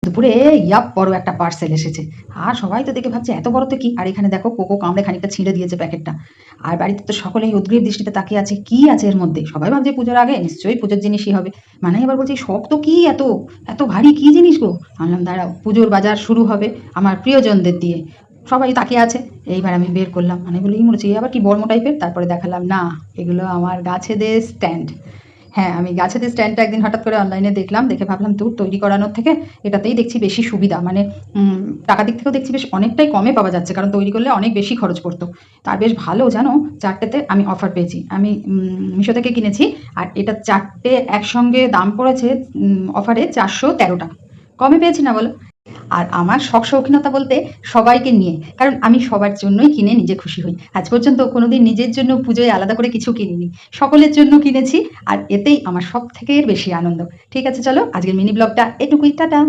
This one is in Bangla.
দুপুরে বড় একটা পার্সেল এসেছে। আর সবাই তো দেখে ভাবছে এত বড় তো কি, আর এখানে দেখো কোকো কামড়ে খানিকটা ছিঁড়ে দিয়েছে প্যাকেটটা। আর বাড়িতে তো সকলেই উদ্গ্রীব দৃষ্টিতে তাকিয়ে আছে কি আছে এর মধ্যে। সবাই ভাবছে পুজোর আগে নিশ্চয়ই পুজোর জিনিসই হবে। মানে এবার বলছি শখ তো কি এত এত ভারী কি জিনিস গো। আনলাম দাঁড়াও, পুজোর বাজার শুরু হবে আমার প্রিয়জনদের দিয়ে। সবাই তাকিয়ে আছে। এইবার আমি বের করলাম, মানে বলি মনে হচ্ছে আবার কি বর্ম টাইপের। তারপরে দেখালাম না, এগুলো আমার গাছেদের স্ট্যান্ড। হ্যাঁ, আমি গাছেদের স্ট্যান্ডটা একদিন হঠাৎ করে অনলাইনে দেখলাম, দেখে ভাবলাম দূর তৈরি করানোর থেকে এটাতেই দেখছি বেশি সুবিধা। মানে টাকা দিক থেকেও দেখছি বেশ অনেকটাই কমে পাওয়া যাচ্ছে, কারণ তৈরি করলে অনেক বেশি খরচ পড়তো। তার বেশ ভালো জানো, চারটেতে আমি অফার পেয়েছি। আমি মিশো থেকে কিনেছি। আর এটা চারটে একসঙ্গে দাম পড়েছে অফারে 413 টাকা। কমে পেয়েছি না বলো। আর আমার শখ শৌখিনতা বলতে সবাইকে নিয়ে, কারণ আমি সবার জন্যই কিনে নিজে খুশি হই। আজ পর্যন্ত কোনোদিন নিজের জন্য পুজোয় আলাদা করে কিছু কিনিনি, সকলের জন্য কিনেছি। আর এতেই আমার সব থেকে বেশি আনন্দ। ঠিক আছে, চলো আজকের মিনি ব্লগটা এটুকুই, টাটা।